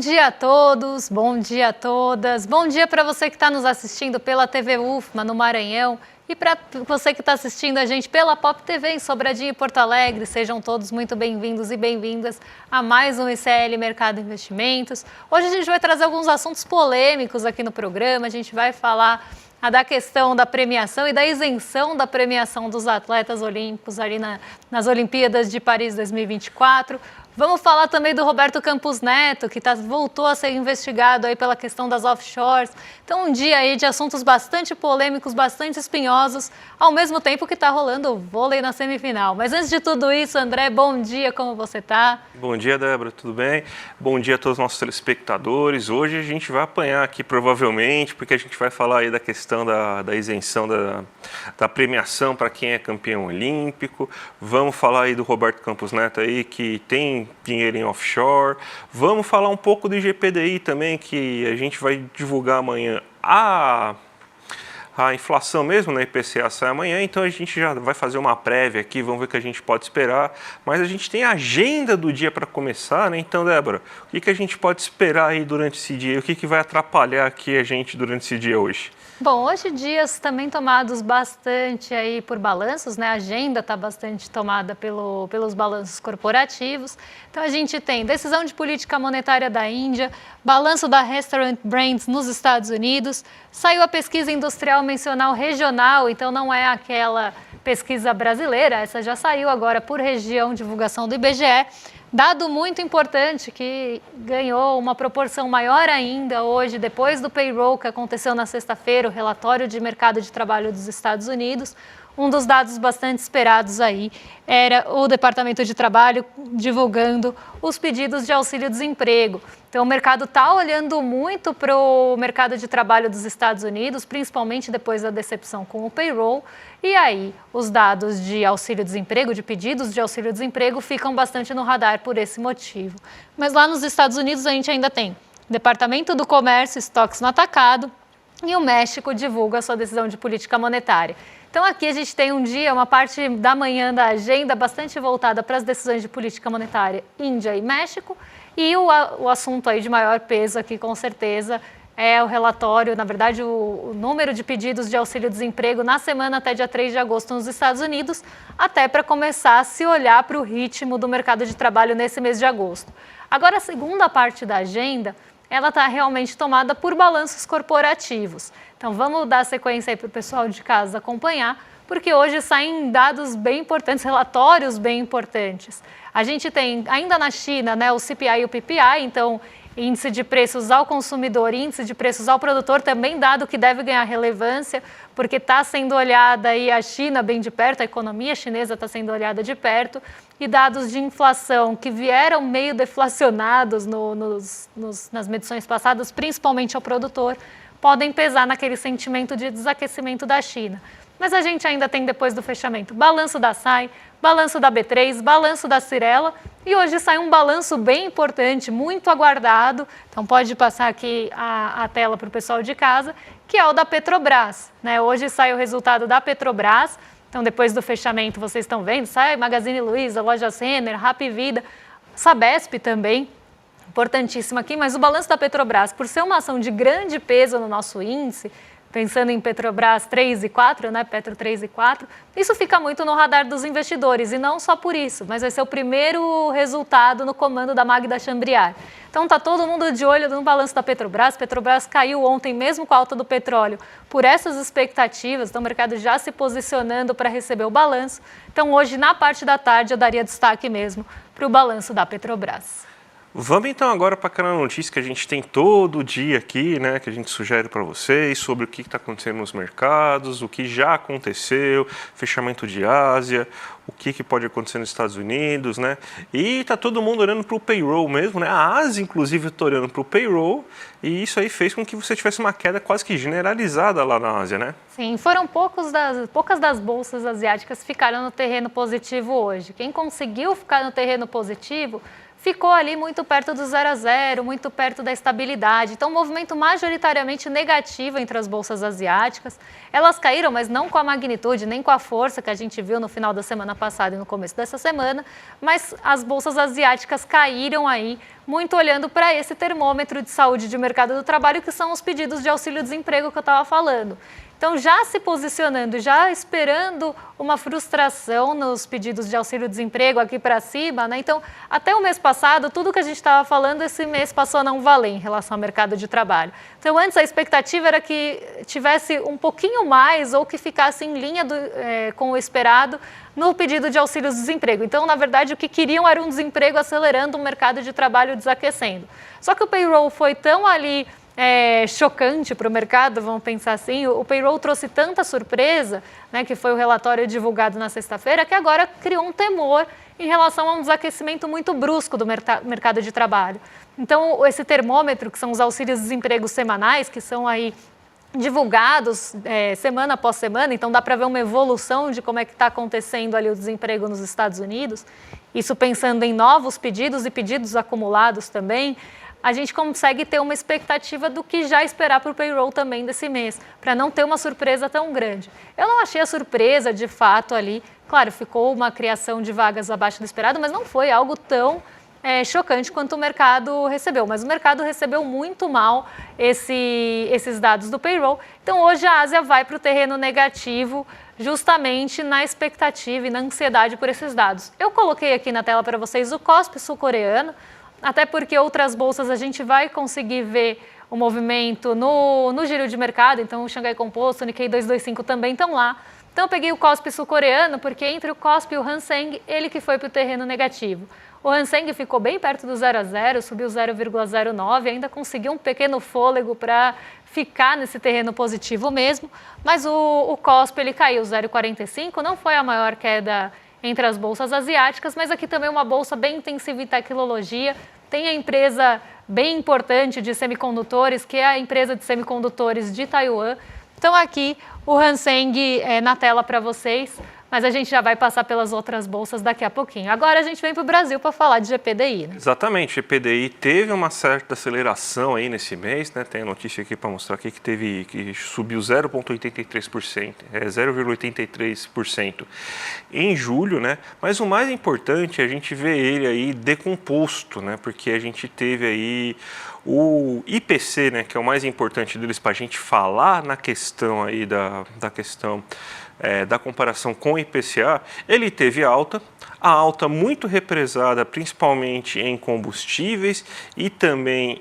dia a todos, bom dia a todas, bom dia para você que está nos assistindo pela TV UFMA no Maranhão e para você que está assistindo a gente pela Pop TV em Sobradinho e Porto Alegre. Sejam todos muito bem-vindos e bem-vindas a mais um ICL Mercado Investimentos. Hoje a gente vai trazer alguns assuntos polêmicos aqui no programa, a gente vai falar da questão da premiação e da isenção da premiação dos atletas olímpicos ali nas Olimpíadas de Paris 2024. Vamos falar também do Roberto Campos Neto, que voltou a ser investigado aí pela questão das offshores. Então, um dia aí de assuntos bastante polêmicos, bastante espinhosos, ao mesmo tempo que está rolando o vôlei na semifinal. Mas antes de tudo isso, André, bom dia, como você está? Bom dia, Débora, tudo bem? Bom dia a todos os nossos telespectadores. Hoje a gente vai apanhar aqui provavelmente, porque a gente vai falar aí da questão da isenção da premiação para quem é campeão olímpico. Vamos falar aí do Roberto Campos Neto aí, que tem dinheiro em offshore. Vamos falar um pouco do IGPDI também, que a gente vai divulgar amanhã. A inflação mesmo, né, IPCA sai amanhã, então a gente já vai fazer uma prévia aqui, vamos ver o que a gente pode esperar. Mas a gente tem a agenda do dia para começar, né? Então, Débora, o que a gente pode esperar aí durante esse dia? O que vai atrapalhar aqui a gente durante esse dia hoje? Bom, hoje dias também tomados bastante aí por balanços, né? A agenda está bastante tomada pelos balanços corporativos. Então a gente tem decisão de política monetária da Índia, balanço da Restaurant Brands nos Estados Unidos, saiu a pesquisa industrial mencional regional, então não é aquela pesquisa brasileira, essa já saiu agora por região, divulgação do IBGE. Dado muito importante que ganhou uma proporção maior ainda hoje, depois do payroll que aconteceu na sexta-feira, o relatório de mercado de trabalho dos Estados Unidos. Um dos dados bastante esperados aí era o Departamento de Trabalho divulgando os pedidos de auxílio-desemprego. Então, o mercado está olhando muito para o mercado de trabalho dos Estados Unidos, principalmente depois da decepção com o payroll. E aí, os dados de auxílio-desemprego, de pedidos de auxílio-desemprego, ficam bastante no radar por esse motivo. Mas lá nos Estados Unidos a gente ainda tem Departamento do Comércio, estoques no atacado, e o México divulga a sua decisão de política monetária. Então aqui a gente tem um dia, uma parte da manhã da agenda bastante voltada para as decisões de política monetária Índia e México, e o assunto aí de maior peso aqui com certeza é o relatório, na verdade o número de pedidos de auxílio-desemprego na semana até dia 3 de agosto nos Estados Unidos, até para começar a se olhar para o ritmo do mercado de trabalho nesse mês de agosto. Agora a segunda parte da agenda, ela está realmente tomada por balanços corporativos. Então, vamos dar sequência aí para o pessoal de casa acompanhar, porque hoje saem dados bem importantes, relatórios bem importantes. A gente tem, ainda na China, né, o CPI e o PPI, então, índice de preços ao consumidor, índice de preços ao produtor, também dado que deve ganhar relevância, porque está sendo olhada aí a China bem de perto, a economia chinesa está sendo olhada de perto, e dados de inflação que vieram meio deflacionados nas medições passadas, principalmente ao produtor, podem pesar naquele sentimento de desaquecimento da China. Mas a gente ainda tem, depois do fechamento, balanço da SAI, balanço da B3, balanço da Cyrela, e hoje sai um balanço bem importante, muito aguardado, então pode passar aqui a tela para o pessoal de casa, que é o da Petrobras, né? Hoje sai o resultado da Petrobras, então depois do fechamento vocês estão vendo, sai Magazine Luiza, Lojas Renner, Hapvida, Sabesp também, importantíssimo aqui, mas o balanço da Petrobras, por ser uma ação de grande peso no nosso índice, pensando em Petrobras 3 e 4, né, Petro 3 e 4, isso fica muito no radar dos investidores, e não só por isso, mas vai ser o primeiro resultado no comando da Magda Chambriard. Então está todo mundo de olho no balanço da Petrobras. Petrobras caiu ontem, mesmo com a alta do petróleo, por essas expectativas, então o mercado já se posicionando para receber o balanço. Então hoje, na parte da tarde, eu daria destaque mesmo para o balanço da Petrobras. Vamos então agora para aquela notícia que a gente tem todo dia aqui, né, que a gente sugere para vocês sobre o que está acontecendo nos mercados, o que já aconteceu, fechamento de Ásia, o que pode acontecer nos Estados Unidos, né? E está todo mundo olhando para o payroll mesmo, né? A Ásia, inclusive, está olhando para o payroll, e isso aí fez com que você tivesse uma queda quase que generalizada lá na Ásia, né? Sim, foram poucas das bolsas asiáticas que ficaram no terreno positivo hoje. Quem conseguiu ficar no terreno positivo ficou ali muito perto do 0 a 0, muito perto da estabilidade. Então, um movimento majoritariamente negativo entre as bolsas asiáticas. Elas caíram, mas não com a magnitude, nem com a força que a gente viu no final da semana passada e no começo dessa semana, mas as bolsas asiáticas caíram aí, muito olhando para esse termômetro de saúde de mercado do trabalho, que são os pedidos de auxílio-desemprego que eu estava falando. Então, já se posicionando, já esperando uma frustração nos pedidos de auxílio-desemprego aqui para cima, né? Então, até o mês passado, tudo que a gente estava falando, esse mês passou a não valer em relação ao mercado de trabalho. Então, antes a expectativa era que tivesse um pouquinho mais ou que ficasse em linha com o esperado no pedido de auxílio-desemprego. Então, na verdade, o que queriam era um desemprego acelerando, um mercado de trabalho desaquecendo. Só que o payroll foi tão ali chocante para o mercado, vamos pensar assim, o payroll trouxe tanta surpresa, né, que foi o relatório divulgado na sexta-feira, que agora criou um temor em relação a um desaquecimento muito brusco do mercado de trabalho. Então, esse termômetro, que são os auxílios-desemprego semanais, que são aí divulgados semana após semana, então dá para ver uma evolução de como é que está acontecendo ali o desemprego nos Estados Unidos, isso pensando em novos pedidos e pedidos acumulados também, a gente consegue ter uma expectativa do que já esperar para o payroll também desse mês, para não ter uma surpresa tão grande. Eu não achei a surpresa, de fato, ali. Claro, ficou uma criação de vagas abaixo do esperado, mas não foi algo tão chocante quanto o mercado recebeu. Mas o mercado recebeu muito mal esses dados do payroll. Então, hoje a Ásia vai para o terreno negativo, justamente na expectativa e na ansiedade por esses dados. Eu coloquei aqui na tela para vocês o KOSPI sul-coreano, até porque outras bolsas a gente vai conseguir ver o movimento no giro de mercado, então o Xangai Composto, o Nikkei 225 também estão lá. Então eu peguei o KOSPI sul-coreano, porque entre o KOSPI e o Hang Seng, ele que foi para o terreno negativo. O Hang Seng ficou bem perto do 0 a 0, subiu 0,09, ainda conseguiu um pequeno fôlego para ficar nesse terreno positivo mesmo, mas o KOSPI ele caiu 0,45, não foi a maior queda entre as bolsas asiáticas, mas aqui também uma bolsa bem intensiva em tecnologia. Tem a empresa bem importante de semicondutores, que é a empresa de semicondutores de Taiwan. Então aqui o Hang Seng na tela para vocês, mas a gente já vai passar pelas outras bolsas daqui a pouquinho. Agora a gente vem para o Brasil para falar de GPDI, né? Exatamente, o GPDI teve uma certa aceleração aí nesse mês, né? Tem a notícia aqui para mostrar aqui que subiu 0,83%, 0,83% em julho, né? Mas o mais importante é a gente ver ele aí decomposto, né? Porque a gente teve aí o IPC, né? Que é o mais importante deles para a gente falar na questão aí da questão da comparação com o IPCA, ele teve alta, a alta muito represada principalmente em combustíveis e também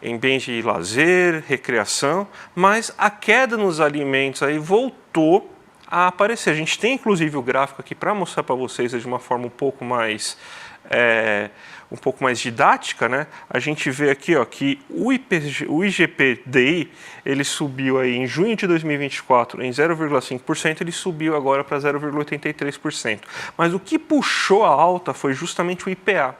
em bens de lazer, recreação, mas a queda nos alimentos aí voltou a aparecer. A gente tem inclusive o gráfico aqui para mostrar para vocês de uma forma um pouco mais didática, né? A gente vê aqui, ó, que o IGPDI ele subiu aí em junho de 2024 em 0,5%, ele subiu agora para 0,83%. Mas o que puxou a alta foi justamente o IPA.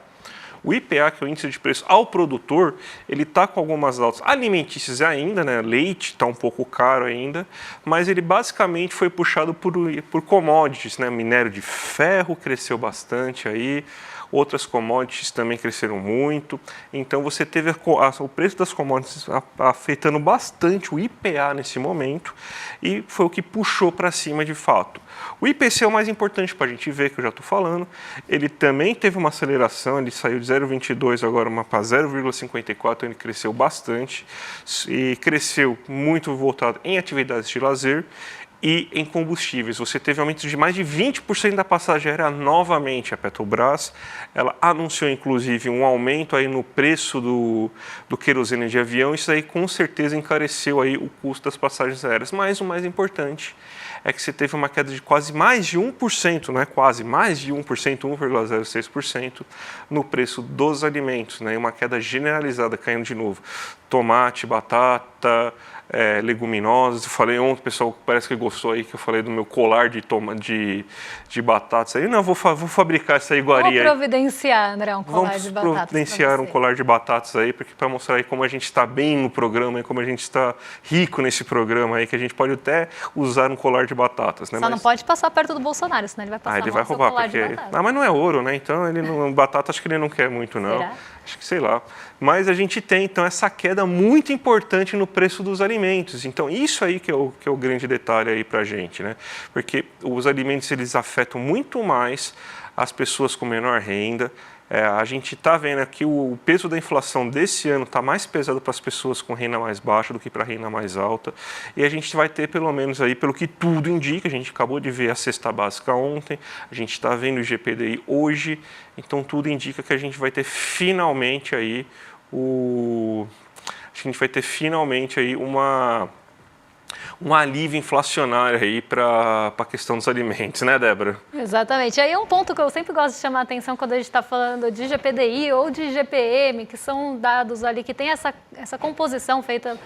O IPA, que é o índice de preço ao produtor, ele está com algumas altas alimentícias ainda, né? Leite está um pouco caro ainda, mas ele basicamente foi puxado por commodities, né? Minério de ferro cresceu bastante aí, outras commodities também cresceram muito, então você teve o preço das commodities afetando bastante o IPA nesse momento e foi o que puxou para cima de fato. O IPC é o mais importante para a gente ver, que eu já estou falando, ele também teve uma aceleração, ele saiu de 0,22 agora para 0,54, ele cresceu bastante e cresceu muito voltado em atividades de lazer e em combustíveis. Você teve aumento de mais de 20% da passagem aérea novamente. A Petrobras, ela anunciou inclusive um aumento aí no preço do querosene de avião. Isso aí com certeza encareceu aí o custo das passagens aéreas. Mas o mais importante é que você teve uma queda de quase mais de 1%, né? Quase mais de 1%, 1,06% no preço dos alimentos, né? Uma queda generalizada caindo de novo. tomate, batata, leguminosas. Eu falei ontem, o pessoal parece que gostou aí, que eu falei do meu colar de batatas aí. Não, vou fabricar essa iguaria aí. Vou providenciar, André, um colar de batatas. Vamos providenciar um colar de batatas aí, porque para mostrar aí como a gente está bem no programa, e como a gente está rico nesse programa aí, que a gente pode até usar um colar de batatas, né? Só não pode passar perto do Bolsonaro, senão ele vai passar ele vai roubar, porque... mas não é ouro, né? Então, batata acho que ele não quer muito, não. Será? Acho que sei lá. Mas a gente tem, então, essa queda muito importante no preço dos alimentos. Então, isso aí que é o grande detalhe aí para a gente, né? Porque os alimentos, eles afetam muito mais as pessoas com menor renda. A gente está vendo aqui o peso da inflação desse ano está mais pesado para as pessoas com renda mais baixa do que para a renda mais alta. E a gente vai ter, pelo menos aí, pelo que tudo indica, a gente acabou de ver a cesta básica ontem, a gente está vendo o IGPDI hoje, então tudo indica que a gente vai ter finalmente aí um alívio inflacionário aí para a questão dos alimentos, né, Débora? Exatamente. Aí é um ponto que eu sempre gosto de chamar a atenção quando a gente está falando de GPDI ou de GPM, que são dados ali que tem essa composição feita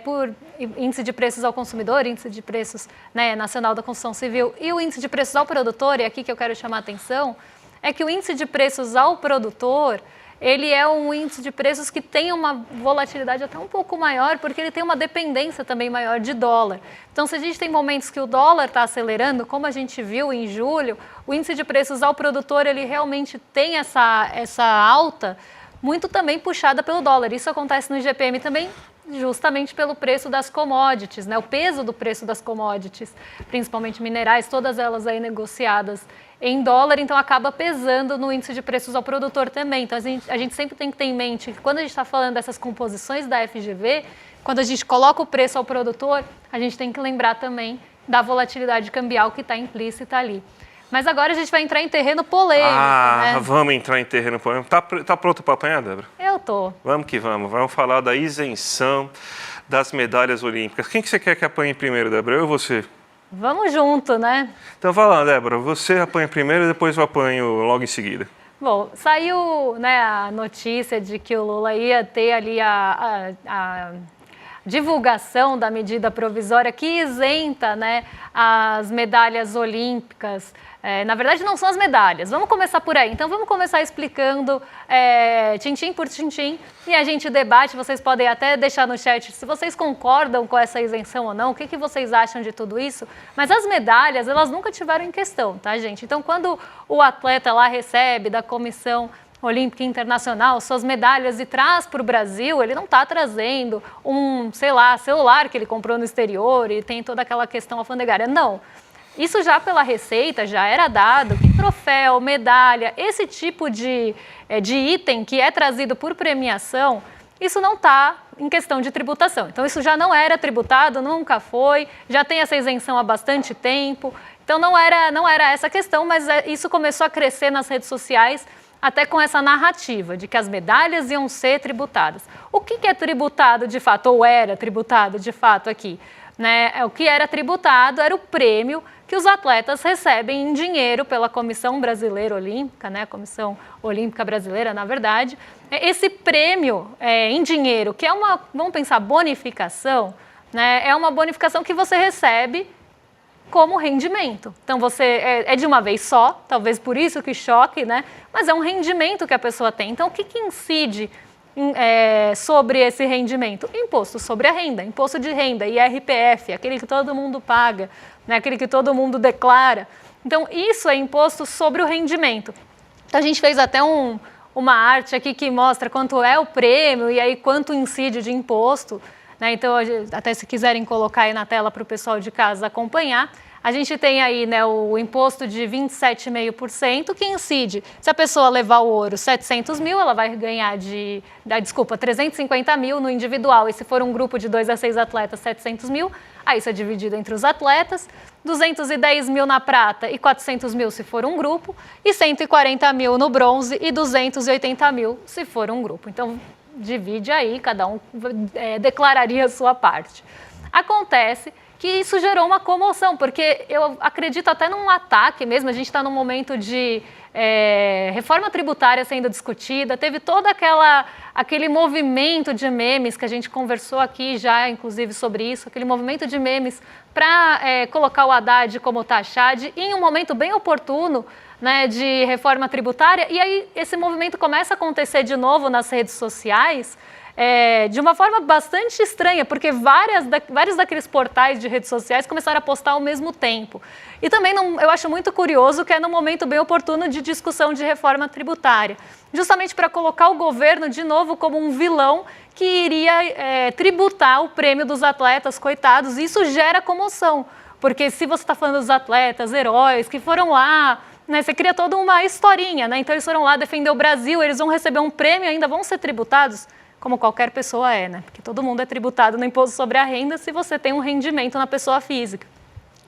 por índice de preços ao consumidor, índice de preços, né, nacional da construção civil e o índice de preços ao produtor, e aqui que eu quero chamar a atenção, é que o índice de preços ao produtor, ele é um índice de preços que tem uma volatilidade até um pouco maior, porque ele tem uma dependência também maior de dólar. Então, se a gente tem momentos que o dólar está acelerando, como a gente viu em julho, o índice de preços ao produtor, ele realmente tem essa alta, muito também puxada pelo dólar. Isso acontece no IGPM também, justamente pelo preço das commodities, né? O peso do preço das commodities, principalmente minerais, todas elas aí negociadas em dólar, então acaba pesando no índice de preços ao produtor também. Então a gente sempre tem que ter em mente que quando a gente está falando dessas composições da FGV, quando a gente coloca o preço ao produtor, a gente tem que lembrar também da volatilidade cambial que está implícita ali. Mas agora a gente vai entrar em terreno polêmico, né? Vamos entrar em terreno polêmico. Tá pronto para apanhar, Débora? Eu tô. Vamos que vamos. Vamos falar da isenção das medalhas olímpicas. Quem que você quer que apanhe primeiro, Débora? Eu ou você? Vamos junto, né? Então vai lá, Débora. Você apanha primeiro e depois eu apanho logo em seguida. Bom, saiu, né, a notícia de que o Lula ia ter ali a divulgação da medida provisória que isenta, né, as medalhas olímpicas. Na verdade, não são as medalhas. Vamos começar por aí. Então, vamos começar explicando tintim por tintim e a gente debate. Vocês podem até deixar no chat se vocês concordam com essa isenção ou não, o que vocês acham de tudo isso. Mas as medalhas, elas nunca tiveram em questão, tá, gente? Então, quando o atleta lá recebe da Comissão Olímpica Internacional suas medalhas e traz para o Brasil, ele não está trazendo celular que ele comprou no exterior e tem toda aquela questão alfandegária. Não. Isso já pela Receita já era dado que troféu, medalha, esse tipo de item que é trazido por premiação, isso não está em questão de tributação. Então, isso já não era tributado, nunca foi, já tem essa isenção há bastante tempo. Então, não era essa questão, mas isso começou a crescer nas redes sociais, até com essa narrativa de que as medalhas iam ser tributadas. O que é tributado de fato, ou era tributado de fato aqui? Né? O que era tributado era o prêmio que os atletas recebem em dinheiro pela Comissão Brasileira Olímpica, né? Comissão Olímpica Brasileira, na verdade. Esse prêmio em dinheiro, que é vamos pensar, bonificação, né? É uma bonificação que você recebe como rendimento. Então, é de uma vez só, talvez por isso que choque, né? Mas é um rendimento que a pessoa tem. Então, o que incide sobre esse rendimento? Imposto sobre a renda, imposto de renda, IRPF, aquele que todo mundo paga, né? Aquele que todo mundo declara. Então, isso é imposto sobre o rendimento. Então, a gente fez até uma arte aqui que mostra quanto é o prêmio e aí quanto incide de imposto, né? Então, até se quiserem colocar aí na tela para o pessoal de casa acompanhar, a gente tem aí, né, o imposto de 27,5% que incide. Se a pessoa levar o ouro 700 mil, ela vai ganhar 350 mil no individual. E se for um grupo de 2 a 6 atletas, 700 mil, aí isso é dividido entre os atletas. 210 mil na prata e 400 mil se for um grupo. E 140 mil no bronze e 280 mil se for um grupo. Então, divide aí, cada um declararia a sua parte. Acontece que isso gerou uma comoção, porque eu acredito até num ataque mesmo, a gente está num momento de reforma tributária sendo discutida, teve todo aquele movimento de memes que a gente conversou aqui já, inclusive, sobre isso, aquele movimento de memes para colocar o Haddad como taxade em um momento bem oportuno, né, de reforma tributária, e aí esse movimento começa a acontecer de novo nas redes sociais, de uma forma bastante estranha, porque vários daqueles portais de redes sociais começaram a postar ao mesmo tempo. E também eu acho muito curioso que é num momento bem oportuno de discussão de reforma tributária, justamente para colocar o governo de novo como um vilão que iria tributar o prêmio dos atletas, coitados. E isso gera comoção, porque se você está falando dos atletas, heróis, que foram lá, né, você cria toda uma historinha, né? Então eles foram lá defender o Brasil, eles vão receber um prêmio e ainda vão ser tributados, como qualquer pessoa né? Porque todo mundo é tributado no imposto sobre a renda se você tem um rendimento na pessoa física.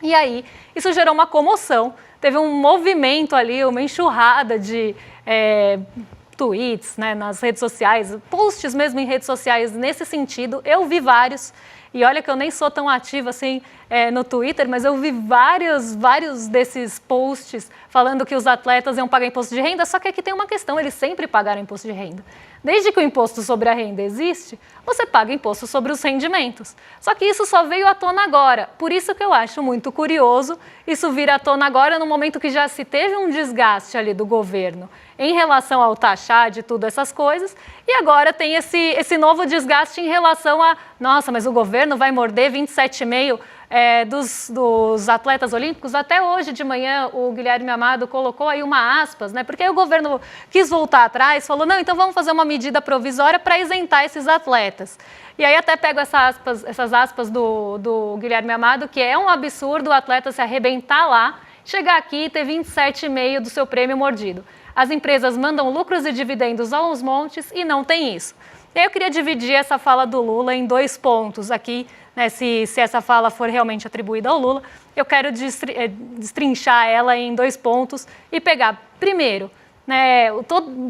E aí, isso gerou uma comoção, teve um movimento ali, uma enxurrada de tweets, né, nas redes sociais, posts mesmo em redes sociais nesse sentido. Eu vi vários, e olha que eu nem sou tão ativa assim no Twitter, mas eu vi vários desses posts falando que os atletas iam pagar imposto de renda, só que aqui tem uma questão, eles sempre pagaram imposto de renda. Desde que o imposto sobre a renda existe, você paga imposto sobre os rendimentos. Só que isso só veio à tona agora. Por isso que eu acho muito curioso isso vir à tona agora, no momento que já se teve um desgaste ali do governo em relação ao taxar de tudo essas coisas, e agora tem esse novo desgaste em relação a, nossa, mas o governo vai morder 27,5% dos atletas olímpicos. Até hoje de manhã o Guilherme Amado colocou aí uma aspas, né? Porque aí o governo quis voltar atrás, falou, não, então vamos fazer uma medida provisória para isentar esses atletas. E aí até pego essas aspas do Guilherme Amado, que é um absurdo o atleta se arrebentar lá, chegar aqui e ter 27,5% do seu prêmio mordido. As empresas mandam lucros e dividendos aos montes e não tem isso. E aí eu queria dividir essa fala do Lula em 2 pontos aqui, né, se essa fala for realmente atribuída ao Lula, eu quero destrinchar ela em 2 pontos e pegar, primeiro, né,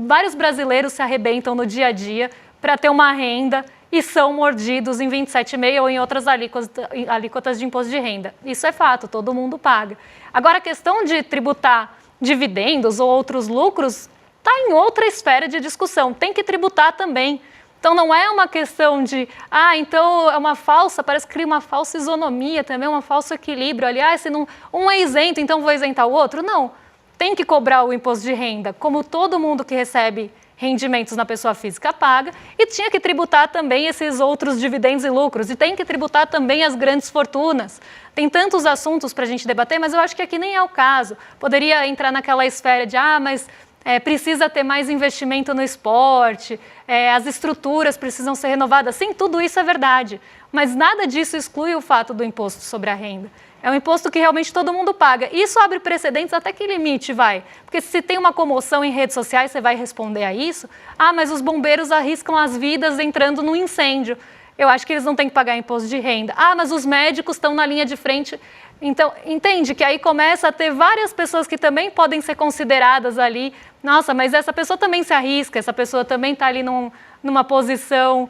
vários brasileiros se arrebentam no dia a dia para ter uma renda e são mordidos em 27,5% ou em outras alíquotas de imposto de renda. Isso é fato, todo mundo paga. Agora, a questão de tributar dividendos ou outros lucros está em outra esfera de discussão, tem que tributar também. Então, não é uma questão de, então é uma falsa, parece que cria uma falsa isonomia também, um falso equilíbrio. Aliás, se não, um é isento, então vou isentar o outro. Não, tem que cobrar o imposto de renda, como todo mundo que recebe rendimentos na pessoa física paga, e tinha que tributar também esses outros dividendos e lucros, e tem que tributar também as grandes fortunas. Tem tantos assuntos para a gente debater, mas eu acho que aqui nem é o caso. Poderia entrar naquela esfera de, mas precisa ter mais investimento no esporte, as estruturas precisam ser renovadas. Sim, tudo isso é verdade, mas nada disso exclui o fato do imposto sobre a renda. É um imposto que realmente todo mundo paga. Isso abre precedentes até que limite vai? Porque se tem uma comoção em redes sociais, você vai responder a isso? Mas os bombeiros arriscam as vidas entrando no incêndio. Eu acho que eles não têm que pagar imposto de renda. Mas os médicos estão na linha de frente. Então, entende que aí começa a ter várias pessoas que também podem ser consideradas ali. Nossa, mas essa pessoa também se arrisca, essa pessoa também está ali numa posição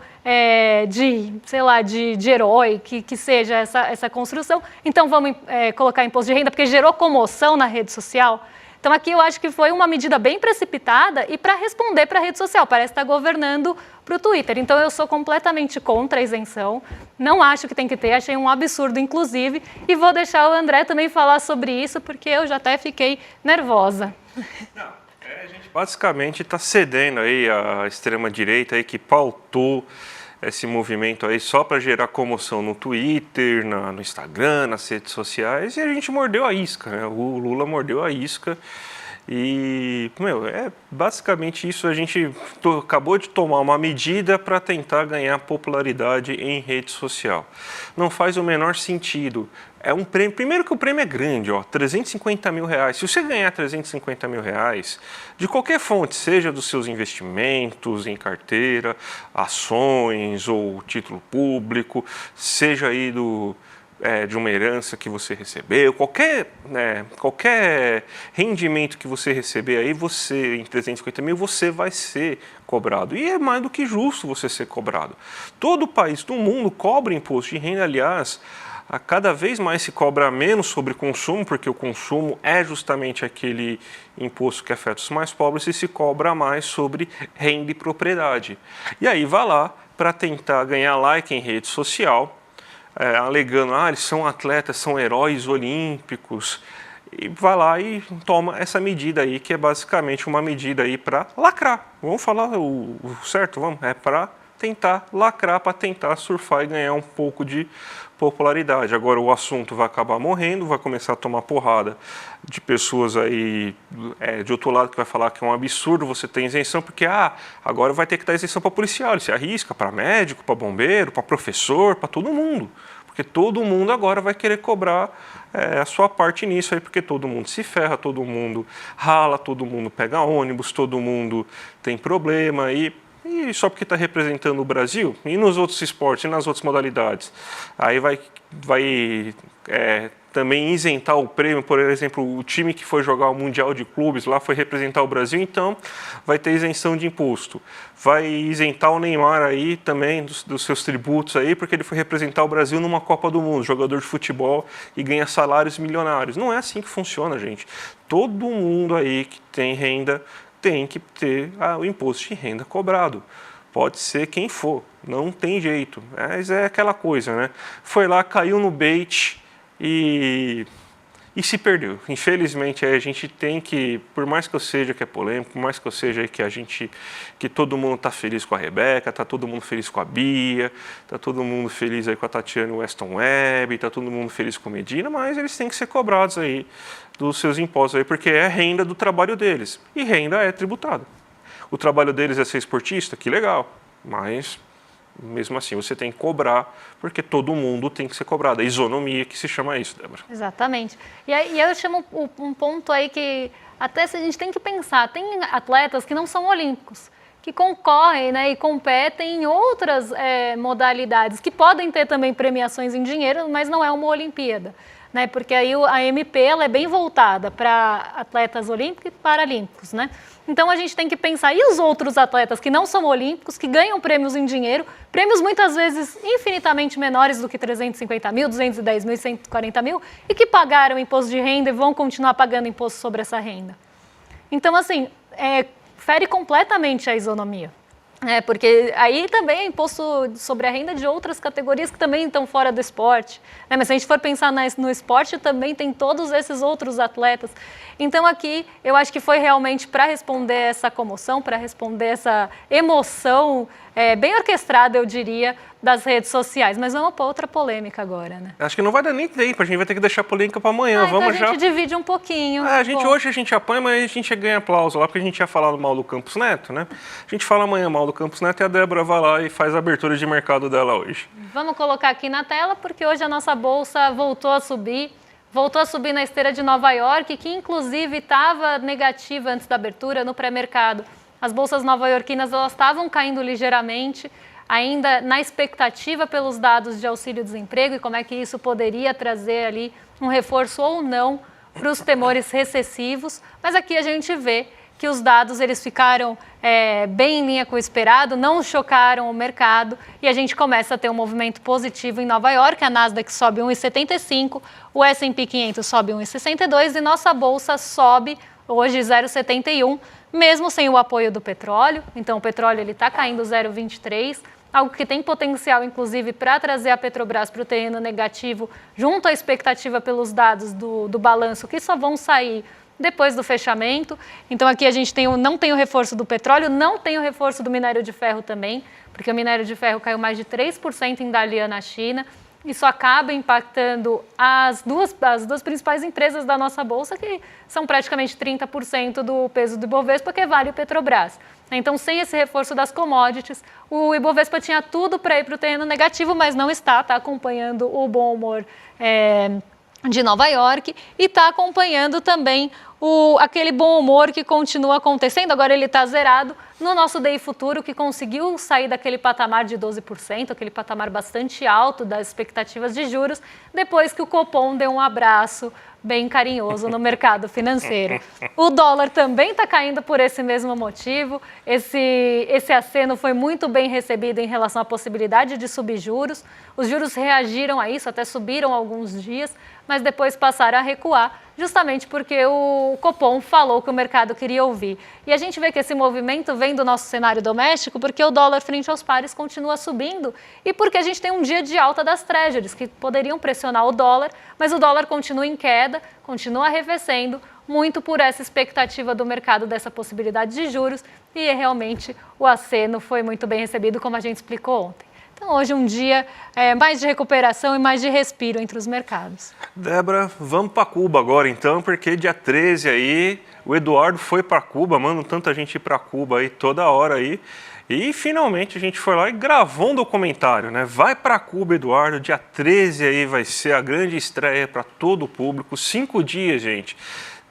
de herói, que seja essa construção. Então, vamos colocar imposto de renda, porque gerou comoção na rede social. Então, aqui eu acho que foi uma medida bem precipitada e para responder para a rede social, parece estar governando para o Twitter. Então, eu sou completamente contra a isenção, não acho que tem que ter, achei um absurdo, inclusive, e vou deixar o André também falar sobre isso, porque eu já até fiquei nervosa. Não, a gente basicamente está cedendo aí a extrema-direita aí que pautou esse movimento aí só para gerar comoção no Twitter, no Instagram, nas redes sociais, e a gente mordeu a isca, né? O Lula mordeu a isca e, basicamente isso. A gente acabou de tomar uma medida para tentar ganhar popularidade em rede social. Não faz o menor sentido. É um prêmio, primeiro que o prêmio é grande, R$350 mil. Se você ganhar R$350 mil de qualquer fonte, seja dos seus investimentos em carteira, ações ou título público, seja aí de uma herança que você recebeu, qualquer rendimento que você receber aí, você em 350 mil, você vai ser cobrado. E é mais do que justo você ser cobrado. Todo país do mundo cobra imposto de renda, aliás. a cada vez mais se cobra menos sobre consumo, porque o consumo é justamente aquele imposto que afeta os mais pobres, e se cobra mais sobre renda e propriedade. E aí vai lá para tentar ganhar like em rede social, alegando, eles são atletas, são heróis olímpicos, e vai lá e toma essa medida aí, que é basicamente uma medida aí para lacrar. Vamos falar o certo? Vamos? É para tentar lacrar, para tentar surfar e ganhar um pouco de popularidade. Agora o assunto vai acabar morrendo, vai começar a tomar porrada de pessoas aí de outro lado que vai falar que é um absurdo você ter isenção, porque agora vai ter que dar isenção para policial, ele se arrisca para médico, para bombeiro, para professor, para todo mundo. Porque todo mundo agora vai querer cobrar a sua parte nisso aí, porque todo mundo se ferra, todo mundo rala, todo mundo pega ônibus, todo mundo tem problema e só porque está representando o Brasil, e nos outros esportes, e nas outras modalidades, aí vai também isentar o prêmio, por exemplo, o time que foi jogar o Mundial de Clubes, lá foi representar o Brasil, então vai ter isenção de imposto. Vai isentar o Neymar aí também dos seus tributos aí, porque ele foi representar o Brasil numa Copa do Mundo, jogador de futebol e ganha salários milionários. Não é assim que funciona, gente. Todo mundo aí que tem renda tem que ter o imposto de renda cobrado. Pode ser quem for, não tem jeito. Mas é aquela coisa, né? Foi lá, caiu no bait e se perdeu. Infelizmente, a gente tem que, por mais que eu seja que é polêmico, por mais que eu seja que todo mundo está feliz com a Rebeca, está todo mundo feliz com a Bia, está todo mundo feliz aí com a Tatiana Weston Webb, está todo mundo feliz com a Medina, mas eles têm que ser cobrados aí dos seus impostos aí, porque é renda do trabalho deles. E renda é tributada. O trabalho deles é ser esportista, que legal, mas mesmo assim você tem que cobrar, porque todo mundo tem que ser cobrado. A isonomia que se chama isso, Débora. Exatamente. E aí eu chamo um ponto aí que até se a gente tem que pensar, tem atletas que não são olímpicos, que concorrem, né, e competem em outras modalidades, que podem ter também premiações em dinheiro, mas não é uma Olimpíada. Né, porque aí a MP ela é bem voltada para atletas olímpicos e paralímpicos, né? Então a gente tem que pensar, e os outros atletas que não são olímpicos, que ganham prêmios em dinheiro, prêmios muitas vezes infinitamente menores do que 350 mil, 210 mil, 140 mil, e que pagaram imposto de renda e vão continuar pagando imposto sobre essa renda. Então, assim, fere completamente a isonomia. Porque aí também é imposto sobre a renda de outras categorias que também estão fora do esporte. Mas se a gente for pensar no esporte, também tem todos esses outros atletas. Então aqui eu acho que foi realmente para responder essa comoção, para responder essa emoção bem orquestrada, eu diria, das redes sociais. Mas vamos para outra polêmica agora, né? Acho que não vai dar nem tempo, a gente vai ter que deixar a polêmica para amanhã. Então a gente divide um pouquinho. Hoje a gente apanha, mas a gente ganha aplauso lá, porque a gente ia falar mal do Campos Neto, né? A gente fala amanhã mal do Campos Neto e a Débora vai lá e faz a abertura de mercado dela hoje. Vamos colocar aqui na tela, porque hoje a nossa bolsa voltou a subir na esteira de Nova York, que inclusive estava negativa antes da abertura no pré-mercado. As bolsas nova-iorquinas elas estavam caindo ligeiramente, ainda na expectativa pelos dados de auxílio-desemprego e como é que isso poderia trazer ali um reforço ou não para os temores recessivos. Mas aqui a gente vê que os dados eles ficaram bem em linha com o esperado, não chocaram o mercado e a gente começa a ter um movimento positivo em Nova York. A Nasdaq sobe 1,75, o S&P 500 sobe 1,62 e nossa bolsa sobe hoje 0,71, mesmo sem o apoio do petróleo. Então o petróleo está caindo 0,23, algo que tem potencial, inclusive, para trazer a Petrobras para o terreno negativo, junto à expectativa pelos dados do balanço, que só vão sair depois do fechamento. Então aqui a gente não tem o reforço do petróleo, não tem o reforço do minério de ferro também, porque o minério de ferro caiu mais de 3% em Dalian na China. Isso acaba impactando as duas principais empresas da nossa bolsa, que são praticamente 30% do peso do Ibovespa, que é Vale e Petrobras. Então, sem esse reforço das commodities, o Ibovespa tinha tudo para ir para o terreno negativo, mas não está acompanhando o bom humor de Nova York e está acompanhando também aquele bom humor que continua acontecendo. Agora ele está zerado no nosso DI Futuro, que conseguiu sair daquele patamar de 12%, aquele patamar bastante alto das expectativas de juros, depois que o Copom deu um abraço bem carinhoso no mercado financeiro. O dólar também está caindo por esse mesmo motivo. Esse aceno foi muito bem recebido em relação à possibilidade de subir juros. Os juros reagiram a isso, até subiram alguns dias, mas depois passaram a recuar, justamente porque o Copom falou que o mercado queria ouvir. E a gente vê que esse movimento vem do nosso cenário doméstico porque o dólar frente aos pares continua subindo e porque a gente tem um dia de alta das treasuries, que poderiam pressionar o dólar, mas o dólar continua em queda, continua arrefecendo, muito por essa expectativa do mercado dessa possibilidade de juros, e realmente o aceno foi muito bem recebido, como a gente explicou ontem. Então, hoje um dia mais de recuperação e mais de respiro entre os mercados. Débora, vamos para Cuba agora então, porque dia 13 aí, o Eduardo foi para Cuba, manda tanta gente ir para Cuba aí toda hora aí, e finalmente a gente foi lá e gravou um documentário, né? Vai para Cuba, Eduardo, dia 13 aí vai ser a grande estreia para todo o público, 5 dias, gente.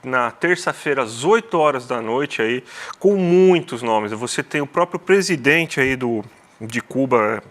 Na terça-feira, às 8 horas da noite aí, com muitos nomes. Você tem o próprio presidente aí de Cuba.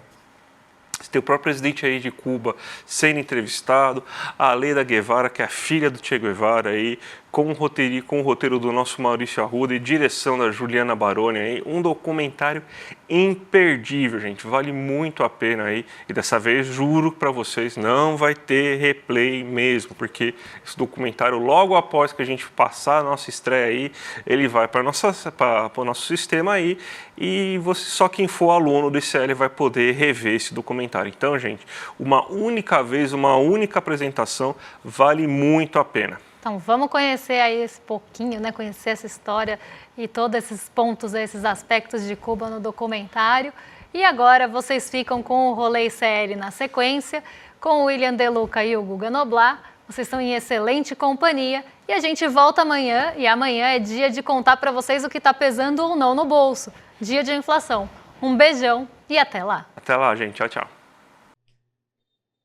Você tem o próprio presidente aí de Cuba sendo entrevistado, a Leda Guevara, que é a filha do Che Guevara aí, com o roteiro do nosso Maurício Arruda e direção da Juliana Baroni aí, um documentário imperdível, gente, vale muito a pena aí, e dessa vez juro para vocês, não vai ter replay mesmo, porque esse documentário, logo após que a gente passar a nossa estreia aí, ele vai para o nosso sistema aí, e só quem for aluno do ICL vai poder rever esse documentário. Então, gente, uma única vez, uma única apresentação, vale muito a pena. Então, vamos conhecer aí esse pouquinho, né? Conhecer essa história e todos esses pontos, esses aspectos de Cuba no documentário. E agora vocês ficam com o Rolê ICL na sequência, com o William De Luca e o Guga Noblar. Vocês estão em excelente companhia e a gente volta amanhã. E amanhã é dia de contar para vocês o que está pesando ou não no bolso. Dia de inflação. Um beijão e até lá. Até lá, gente. Tchau, tchau.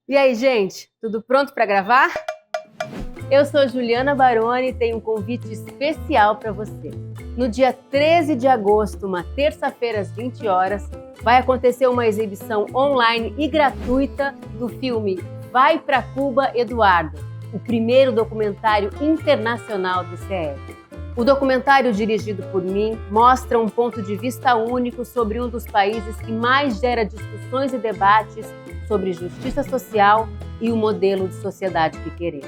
E aí, gente? Tudo pronto para gravar? Eu sou Juliana Baroni e tenho um convite especial para você. No dia 13 de agosto, uma terça-feira às 20 horas, vai acontecer uma exibição online e gratuita do filme Vai pra Cuba, Eduardo, o primeiro documentário internacional do ICL. O documentário, dirigido por mim, mostra um ponto de vista único sobre um dos países que mais gera discussões e debates sobre justiça social e o modelo de sociedade que queremos.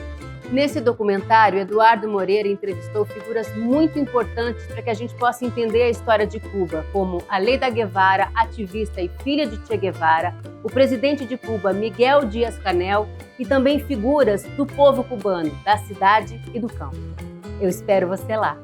Nesse documentário, Eduardo Moreira entrevistou figuras muito importantes para que a gente possa entender a história de Cuba, como a Leda Guevara, ativista e filha de Che Guevara, o presidente de Cuba, Miguel Díaz-Canel, e também figuras do povo cubano, da cidade e do campo. Eu espero você lá.